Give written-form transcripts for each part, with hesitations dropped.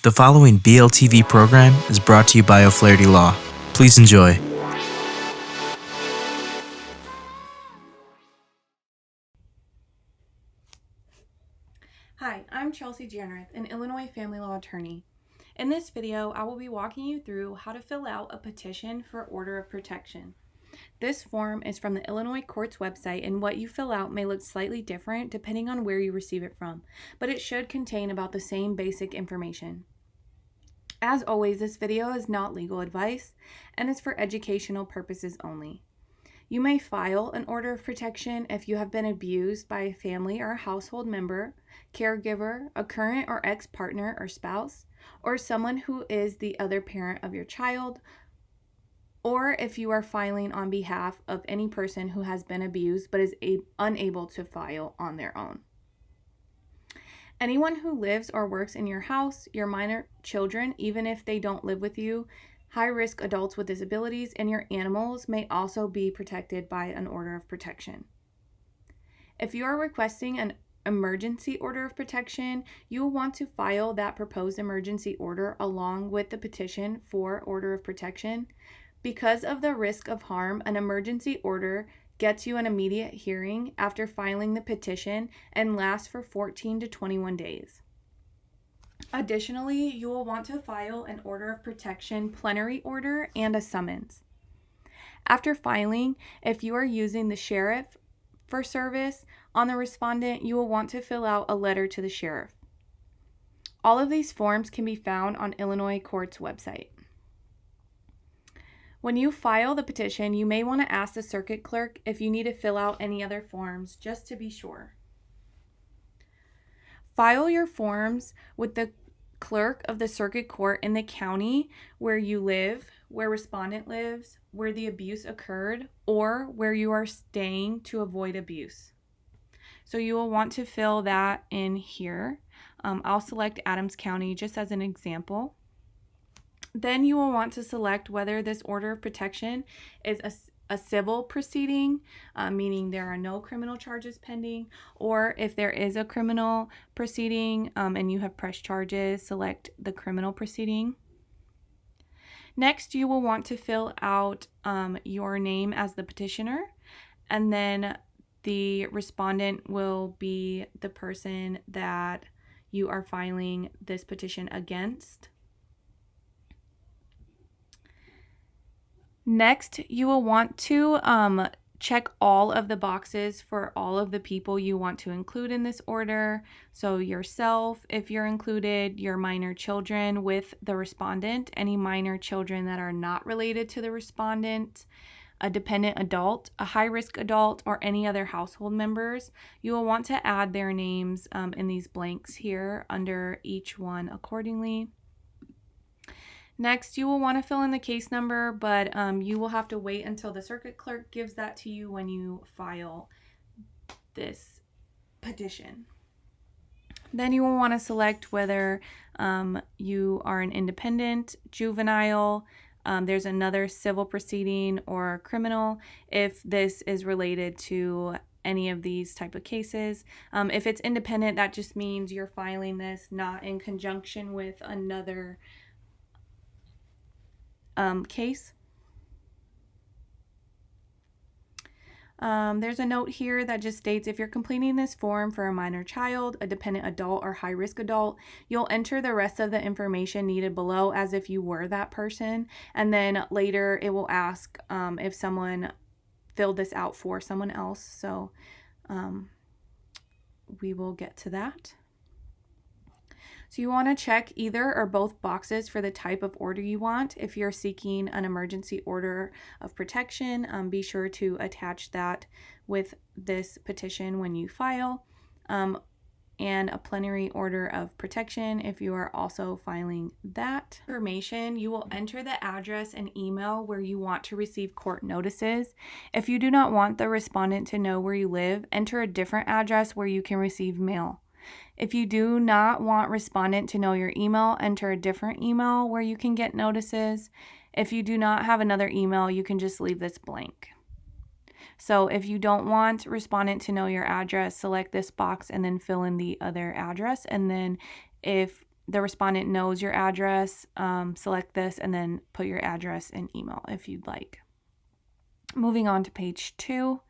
The following BLTV program is brought to you by O'Flaherty Law. Please enjoy. Hi, I'm Chelsea Janreth, an Illinois family law attorney. In this video, I will be walking you through how to fill out a petition for order of protection. This form is from the Illinois court's website, and what you fill out may look slightly different depending on where you receive it from, but it should contain about the same basic information. As always, this video is not legal advice and is for educational purposes only. You may file an order of protection if you have been abused by a family or a household member, caregiver, a current or ex-partner or spouse, or someone who is the other parent of your child, or if you are filing on behalf of any person who has been abused but is unable to file on their own. Anyone who lives or works in your house, your minor children, even if they don't live with you, high-risk adults with disabilities, and your animals may also be protected by an order of protection. If you are requesting an emergency order of protection, you will want to file that proposed emergency order along with the petition for order of protection. Because of the risk of harm, an emergency order gets you an immediate hearing after filing the petition and lasts for 14 to 21 days. Additionally, you will want to file an order of protection plenary order and a summons. After filing, if you are using the sheriff for service on the respondent, you will want to fill out a letter to the sheriff. All of these forms can be found on Illinois court's website. When you file the petition, you may want to ask the circuit clerk if you need to fill out any other forms, just to be sure. File your forms with the clerk of the circuit court in the county where you live, where respondent lives, where the abuse occurred, or where you are staying to avoid abuse. So you will want to fill that in here. I'll select Adams County just as an example. Then you will want to select whether this order of protection is a civil proceeding, meaning there are no criminal charges pending, or if there is a criminal proceeding and you have pressed charges, select the criminal proceeding. Next, you will want to fill out your name as the petitioner, and then the respondent will be the person that you are filing this petition against. Next, you will want to check all of the boxes for all of the people you want to include in this order. So yourself, if you're included, your minor children with the respondent, any minor children that are not related to the respondent, a dependent adult, a high-risk adult, or any other household members. You will want to add their names in these blanks here under each one accordingly. Next, you will want to fill in the case number, but you will have to wait until the circuit clerk gives that to you when you file this petition. Then you will want to select whether you are an independent, juvenile, there's another civil proceeding, or criminal, if this is related to any of these type of cases. If it's independent, that just means you're filing this not in conjunction with another case. There's a note here that just states if you're completing this form for a minor child, a dependent adult, or high-risk adult, you'll enter the rest of the information needed below as if you were that person, and then later it will ask if someone filled this out for someone else, so we will get to that. So you want to check either or both boxes for the type of order you want. If you're seeking an emergency order of protection, be sure to attach that with this petition when you file, and a plenary order of protection if you are also filing that. Information, you will enter the address and email where you want to receive court notices. If you do not want the respondent to know where you live, enter a different address where you can receive mail. If you do not want respondent to know your email, enter a different email where you can get notices. If you do not have another email, you can just leave this blank. So if you don't want respondent to know your address, select this box and then fill in the other address. And then if the respondent knows your address, select this and then put your address and email if you'd like. Moving on to page 2.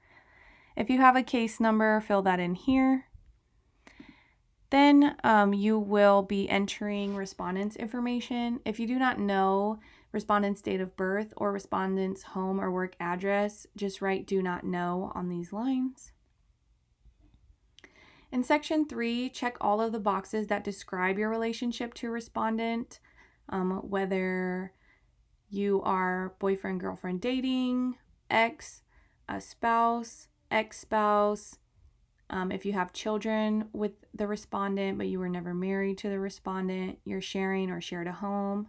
If you have a case number, fill that in here. Then you will be entering respondent's information. If you do not know respondent's date of birth or respondent's home or work address, just write "do not know" on these lines. In section 3, check all of the boxes that describe your relationship to respondent, whether you are boyfriend, girlfriend, dating, ex, a spouse, ex-spouse, if you have children with the respondent but you were never married to the respondent, you're sharing or shared a home,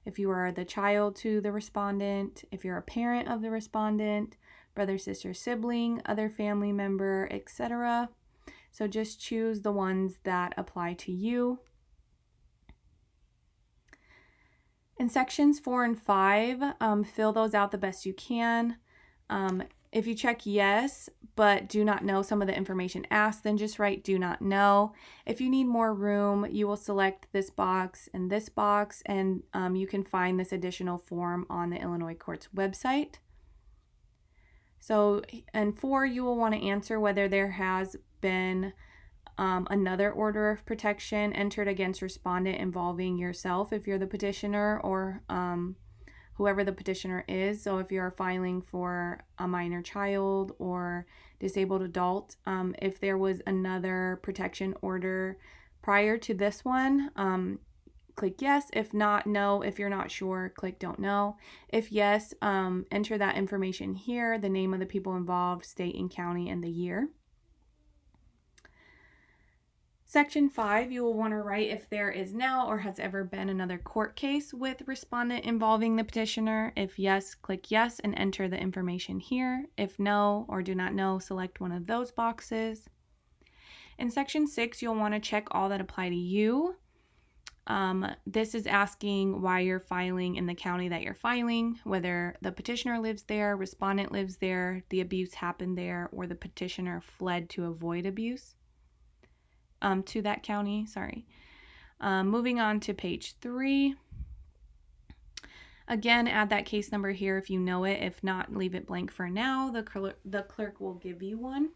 if you are the child to the respondent, if you're a parent of the respondent, brother, sister, sibling, other family member, etc. So just choose the ones that apply to you. In sections 4 and 5, fill those out the best you can. If you check yes, but do not know some of the information asked, then just write "do not know." If you need more room, you will select this box and this box, and you can find this additional form on the Illinois Court's website. So in 4, you will want to answer whether there has been another order of protection entered against respondent involving yourself if you're the petitioner, or whoever the petitioner is. So if you're filing for a minor child or disabled adult, if there was another protection order prior to this one, click yes. If not, no. If you're not sure, click don't know. If yes, enter that information here, the name of the people involved, state and county, and the year. Section 5, you will want to write if there is now or has ever been another court case with respondent involving the petitioner. If yes, click yes and enter the information here. If no or do not know, select one of those boxes. In section 6, you'll want to check all that apply to you. This is asking why you're filing in the county that you're filing, whether the petitioner lives there, respondent lives there, the abuse happened there, or the petitioner fled to avoid abuse. To that county, sorry. Moving on to page 3. Again, add that case number here if you know it. If not, leave it blank for now. The clerk will give you one.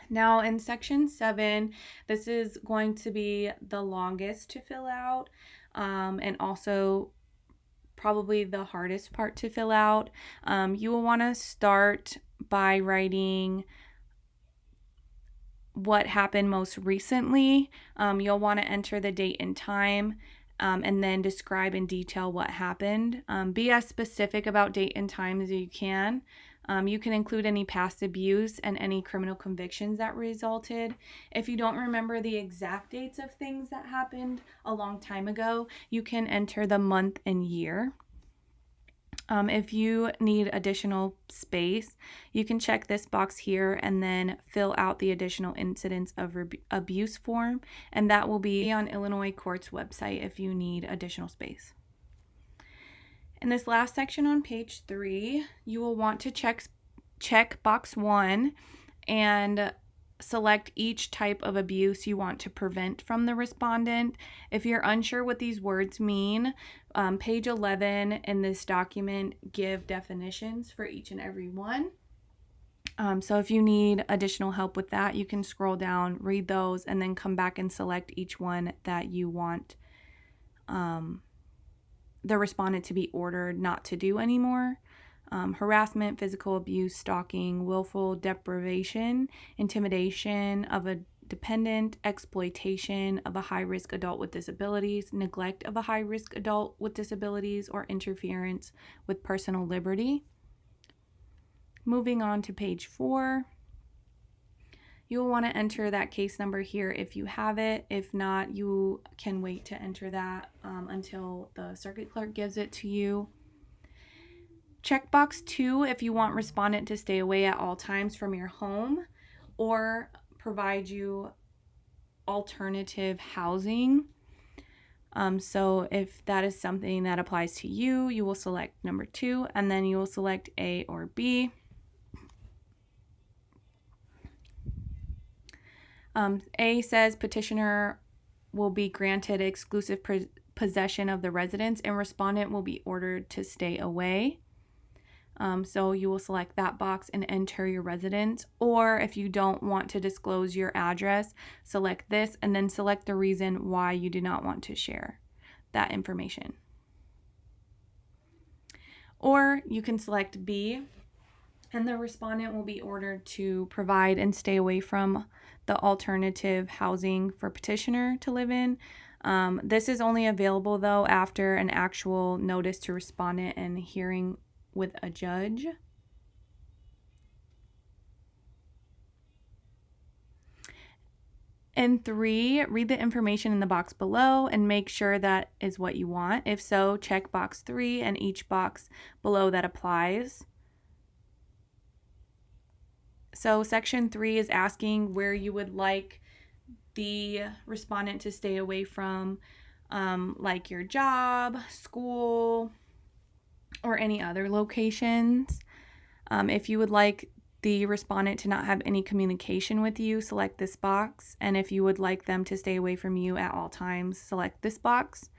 Now in section 7, this is going to be the longest to fill out, and also probably the hardest part to fill out. You will want to start by writing what happened most recently. You'll want to enter the date and time, and then describe in detail what happened. Be as specific about date and time as you can. You can include any past abuse and any criminal convictions that resulted. If you don't remember the exact dates of things that happened a long time ago, you can enter the month and year. If you need additional space, you can check this box here and then fill out the additional incidents of abuse form, and that will be on Illinois Court's website if you need additional space. In this last section on page 3, you will want to check box 1 and select each type of abuse you want to prevent from the respondent. If you're unsure what these words mean, page 11 in this document give definitions for each and every one. So if you need additional help with that, you can scroll down, read those, and then come back and select each one that you want the respondent to be ordered not to do anymore. Harassment, physical abuse, stalking, willful deprivation, intimidation of a dependent, exploitation of a high-risk adult with disabilities, neglect of a high-risk adult with disabilities, or interference with personal liberty. Moving on to page 4, you'll want to enter that case number here if you have it. If not, you can wait to enter that until the circuit clerk gives it to you. Check box 2 if you want respondent to stay away at all times from your home or provide you alternative housing. So if that is something that applies to you, you will select number 2, and then you will select A or B. A says petitioner will be granted exclusive possession of the residence, and respondent will be ordered to stay away. So you will select that box and enter your residence, or if you don't want to disclose your address, select this and then select the reason why you do not want to share that information. Or you can select B, and the respondent will be ordered to provide and stay away from the alternative housing for petitioner to live in. This is only available, though, after an actual notice to respondent and hearing with a judge. And 3, read the information in the box below and make sure that is what you want. If so, check box 3 and each box below that applies. So section 3 is asking where you would like the respondent to stay away from, like your job, school, or any other locations. If you would like the respondent to not have any communication with you, select this box. And if you would like them to stay away from you at all times, select this box.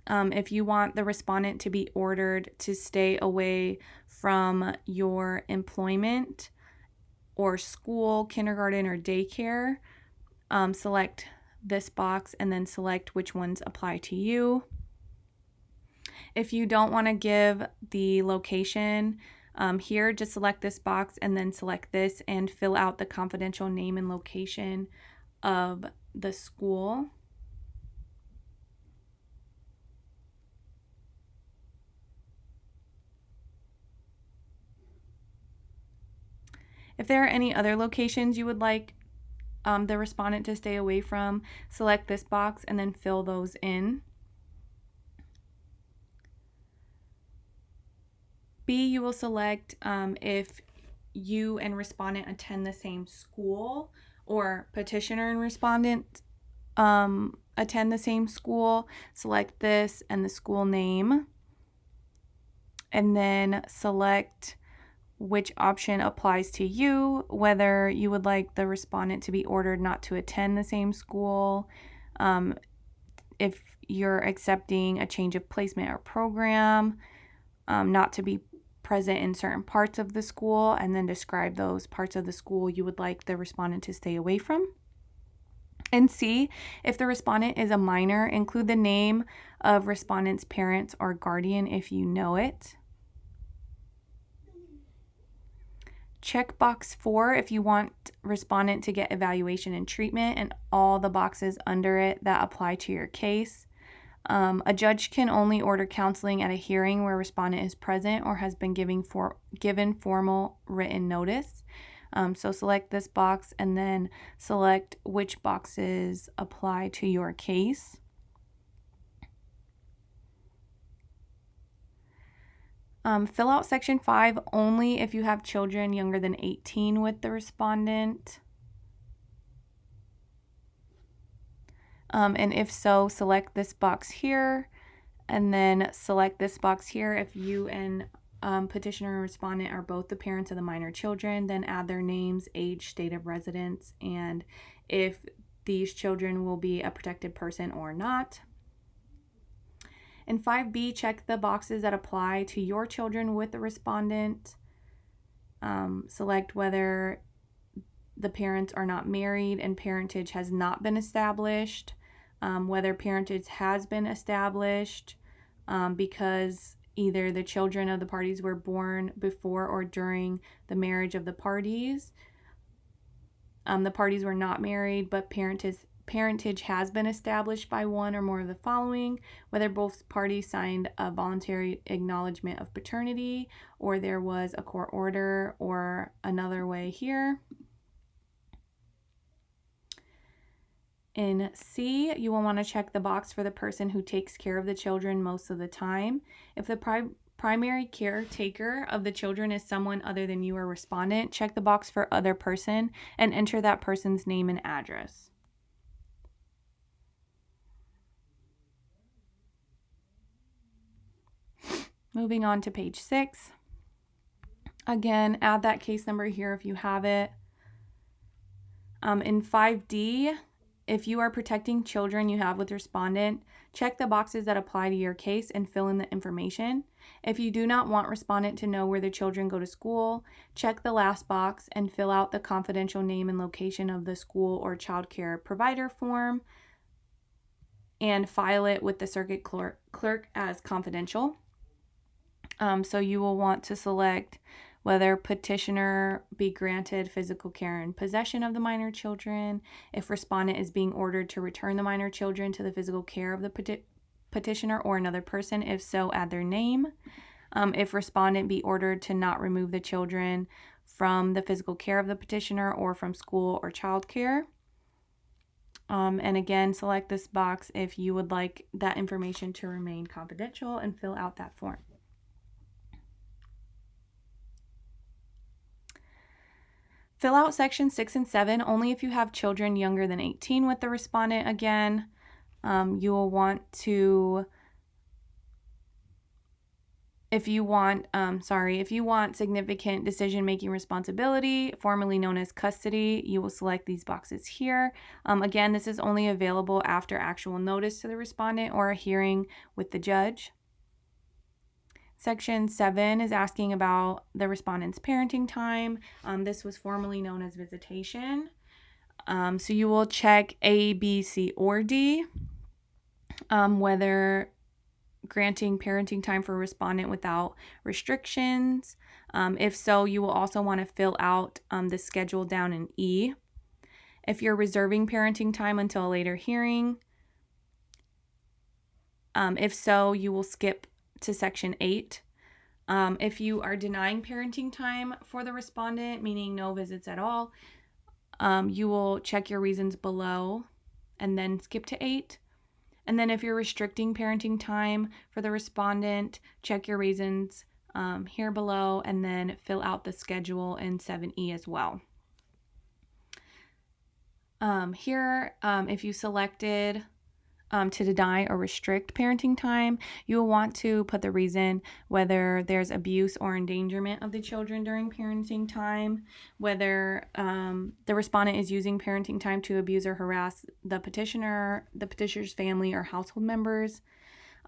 If you want the respondent to be ordered to stay away from your employment or school, kindergarten, or daycare, select this box and then select which ones apply to you. If you don't want to give the location here, just select this box and then select this and fill out the confidential name and location of the school. If there are any other locations you would like the respondent to stay away from, select this box and then fill those in. B, you will select if you and respondent attend the same school, or petitioner and respondent attend the same school. Select this and the school name, and then select which option applies to you, whether you would like the respondent to be ordered not to attend the same school, if you're accepting a change of placement or program, not to be present in certain parts of the school, and then describe those parts of the school you would like the respondent to stay away from. And C, if the respondent is a minor, include the name of respondent's parents or guardian if you know it. Check box 4 if you want respondent to get evaluation and treatment, and all the boxes under it that apply to your case. A judge can only order counseling at a hearing where respondent is present or has been given formal written notice. So select this box and then select which boxes apply to your case. Fill out section 5 only if you have children younger than 18 with the respondent. And if so, select this box here, and then select this box here if you and petitioner and respondent are both the parents of the minor children. Then add their names, age, state of residence, and if these children will be a protected person or not. In 5B, check the boxes that apply to your children with the respondent. Select whether the parents are not married and parentage has not been established, whether parentage has been established because either the children of the parties were born before or during the marriage of the parties. The parties were not married, but parentage has been established by one or more of the following: whether both parties signed a voluntary acknowledgement of paternity, or there was a court order, or another way here. In C, you will want to check the box for the person who takes care of the children most of the time. If the primary caretaker of the children is someone other than you or respondent, check the box for other person and enter that person's name and address. Moving on to page 6. Again, add that case number here if you have it. In 5D, If you are protecting children you have with Respondent, check the boxes that apply to your case and fill in the information. If you do not want Respondent to know where the children go to school, check the last box and fill out the confidential name and location of the school or child care provider form and file it with the circuit clerk as confidential. So you will want to select whether petitioner be granted physical care and possession of the minor children, if Respondent is being ordered to return the minor children to the physical care of the petitioner or another person. If so, add their name. If Respondent be ordered to not remove the children from the physical care of the petitioner or from school or child care. And again, select this box if you would like that information to remain confidential and fill out that form. Fill out sections 6 and 7 only if you have children younger than 18 with the Respondent. Again, you will want to, if you want significant decision-making responsibility, formerly known as custody, you will select these boxes here. Again, this is only available after actual notice to the Respondent or a hearing with the judge. Section 7 is asking about the Respondent's parenting time. This was formerly known as visitation. So you will check A, B, C, or D, whether granting parenting time for Respondent without restrictions. If so, you will also want to fill out the schedule down in E. If you're reserving parenting time until a later hearing, if so, you will skip to section 8. If you are denying parenting time for the Respondent, meaning no visits at all, you will check your reasons below and then skip to 8. And then if you're restricting parenting time for the Respondent, check your reasons here below and then fill out the schedule in 7E as well. Here, if you selected to deny or restrict parenting time, you will want to put the reason, whether there's abuse or endangerment of the children during parenting time, whether the Respondent is using parenting time to abuse or harass the petitioner's family or household members,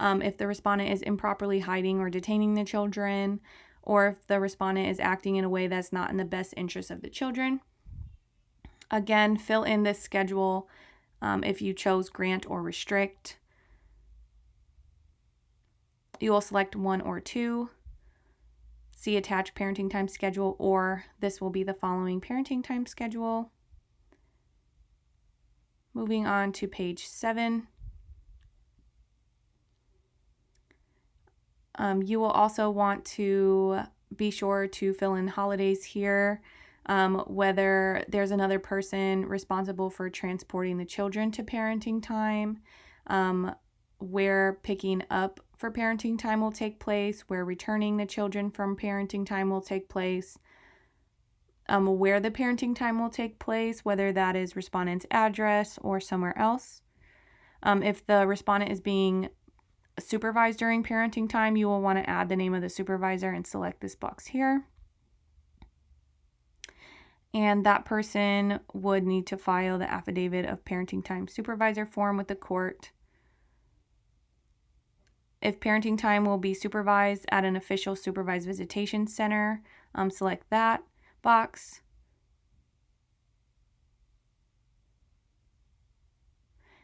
if the Respondent is improperly hiding or detaining the children, or if the Respondent is acting in a way that's not in the best interest of the children. Again, fill in this schedule if you chose grant or restrict. You will select 1 or 2. See attached parenting time schedule, or this will be the following parenting time schedule. Moving on to page 7. You will also want to be sure to fill in holidays here, whether there's another person responsible for transporting the children to parenting time, where picking up for parenting time will take place, where returning the children from parenting time will take place, where the parenting time will take place, whether that is Respondent's address or somewhere else. If the Respondent is being supervised during parenting time, you will want to add the name of the supervisor and select this box here. And that person would need to file the affidavit of parenting time supervisor form with the court. If parenting time will be supervised at an official supervised visitation center, select that box.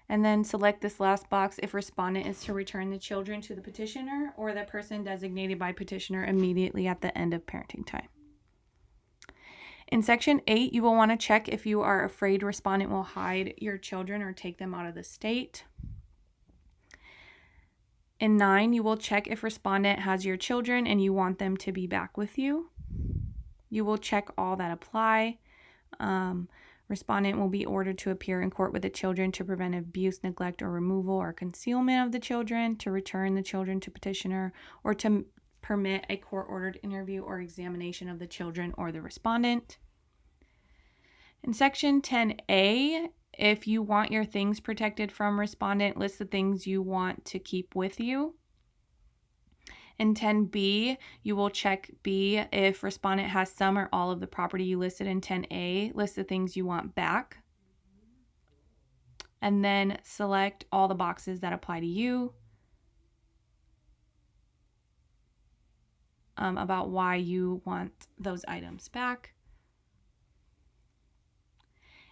And then select this last box if Respondent is to return the children to the petitioner or the person designated by petitioner immediately at the end of parenting time. In section 8, you will want to check if you are afraid Respondent will hide your children or take them out of the state. In 9, you will check if Respondent has your children and you want them to be back with you. You will check all that apply. Respondent will be ordered to appear in court with the children to prevent abuse, neglect, or removal or concealment of the children, to return the children to petitioner, or to permit a court-ordered interview or examination of the children or the Respondent. In section 10A, if you want your things protected from Respondent, list the things you want to keep with you. In 10B, you will check B if Respondent has some or all of the property you listed in 10A. List the things you want back. and then select all the boxes that apply to you about why you want those items back.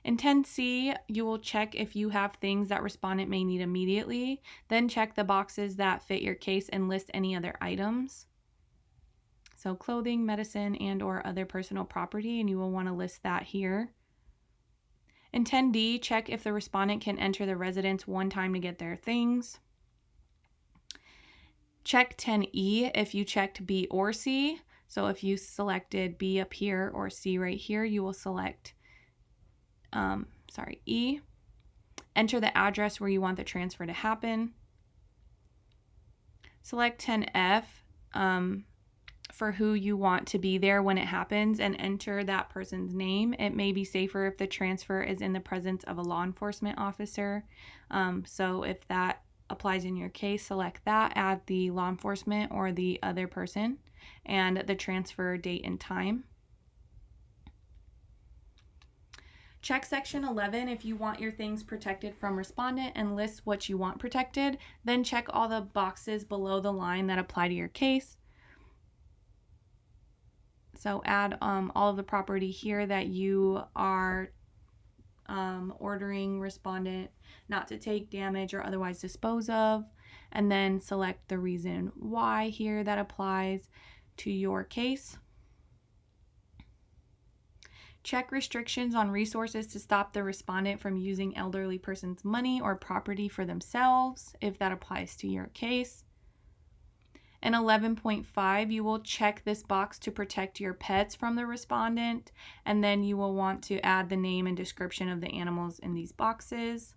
In 10C, you will check if you have things that respondent may need immediately, then check the boxes that fit your case and list any other items. So clothing, medicine, and or other personal property, and you will want to list that here. In 10D, check if the respondent can enter the residence one time to get their things. Check 10E if you checked B or C. So if you selected B up here or C right here, you will select E. Enter the address where you want the transfer to happen. Select 10F for who you want to be there when it happens and enter that person's name. It may be safer if the transfer is in the presence of a law enforcement officer. So if that applies in your case, select that, add the law enforcement or the other person, and the transfer date and time. Check section 11 if you want your things protected from respondent and list what you want protected. Then check all the boxes below the line that apply to your case. So add all of the property here that you are ordering respondent not to take, damage, or otherwise dispose of, and then select the reason why here that applies to your case. Check restrictions on resources to stop the respondent from using elderly person's money or property for themselves, if that applies to your case. In 11.5, you will check this box to protect your pets from the respondent, and then you will want to add the name and description of the animals in these boxes.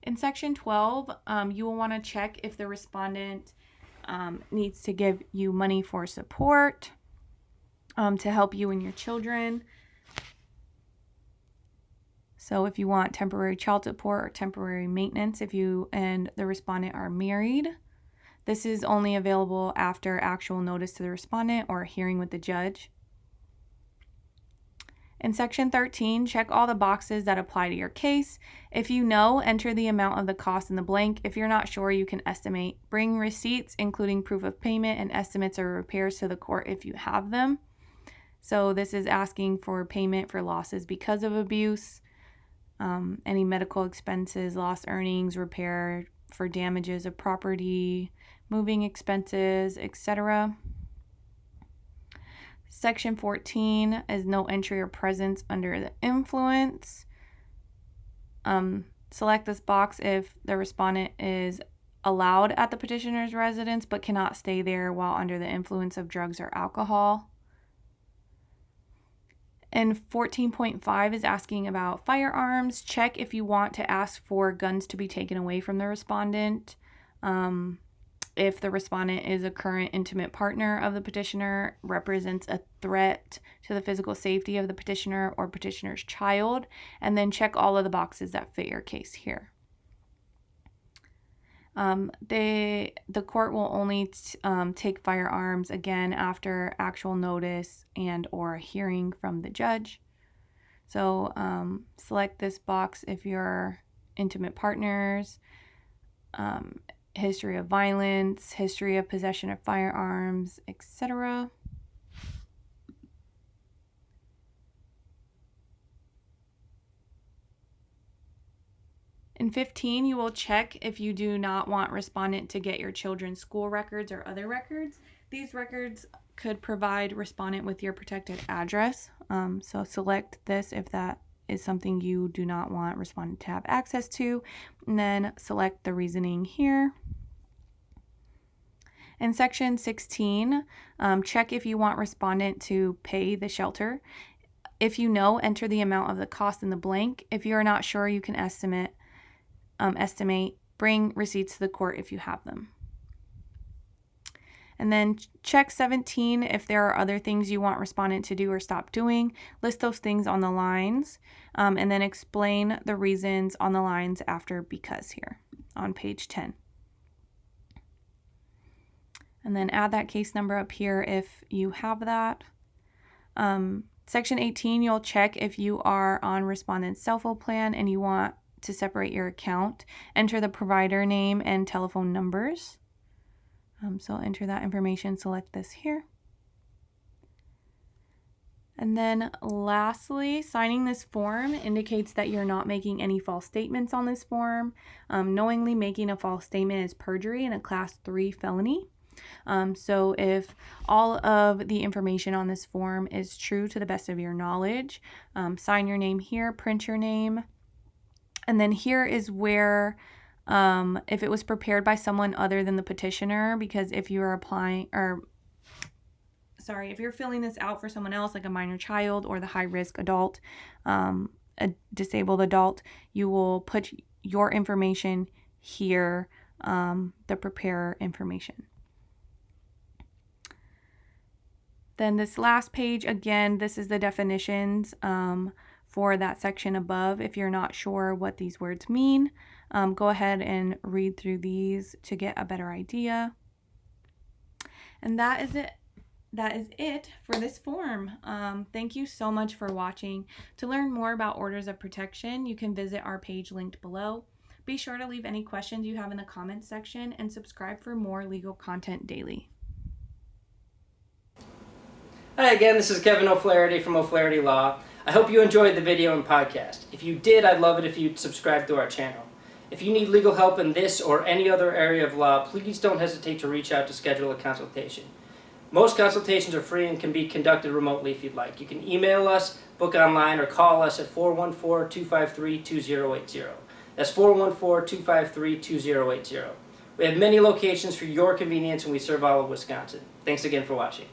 In section 12, you will want to check if the respondent needs to give you money for support to help you and your children. So if you want temporary child support or temporary maintenance, if you and the respondent are married, this is only available after actual notice to the respondent or a hearing with the judge. In section 13, check all the boxes that apply to your case. If you know, enter the amount of the cost in the blank. If you're not sure, you can estimate. Bring receipts, including proof of payment and estimates of repairs to the court if you have them. So this is asking for payment for losses because of abuse, any medical expenses, lost earnings, repair for damages of property, moving expenses, etc. Section 14 is no entry or presence under the influence. Select this box if the respondent is allowed at the petitioner's residence but cannot stay there while under the influence of drugs or alcohol. And 14.5 is asking about firearms. Check if you want to ask for guns to be taken away from the respondent. If the respondent is a current intimate partner of the petitioner, represents a threat to the physical safety of the petitioner or petitioner's child, and then check all of the boxes that fit your case here. The court will only take firearms again after actual notice and or a hearing from the judge. So select this box if you're intimate partners, history of violence, history of possession of firearms, etc. In 15, you will check if you do not want respondent to get your children's school records or other records. These records could provide respondent with your protected address. So select this if that is something you do not want respondent to have access to, and then select the reasoning here. In section 16, check if you want respondent to pay the shelter. If you know, enter the amount of the cost in the blank. If you are not sure, you can estimate, bring receipts to the court if you have them. And then check 17 if there are other things you want respondent to do or stop doing. List those things on the lines, and then explain the reasons on the lines after because here on page 10. And then add that case number up here if you have that. Section 18, you'll check if you are on Respondent's cell phone plan and you want to separate your account. Enter the provider name and telephone numbers. So I'll enter that information, select this here. And then lastly, signing this form indicates that you're not making any false statements on this form. Knowingly making a false statement is perjury and a Class 3 felony. So if all of the information on this form is true to the best of your knowledge, sign your name here, print your name. And then here is where, if it was prepared by someone other than the petitioner, because if you are if you're filling this out for someone else, like a minor child or the high-risk adult, a disabled adult, you will put your information here, the preparer information. Then this last page, again, this is the definitions for that section above. If you're not sure what these words mean, go ahead and read through these to get a better idea. And that is it. That is it for this form. Thank you so much for watching. To learn more about orders of protection, you can visit our page linked below. Be sure to leave any questions you have in the comments section and subscribe for more legal content daily. Hi again, this is Kevin O'Flaherty from O'Flaherty Law. I hope you enjoyed the video and podcast. If you did, I'd love it if you'd subscribe to our channel. If you need legal help in this or any other area of law, please don't hesitate to reach out to schedule a consultation. Most consultations are free and can be conducted remotely if you'd like. You can email us, book online, or call us at 414-253-2080. That's 414-253-2080. We have many locations for your convenience and we serve all of Wisconsin. Thanks again for watching.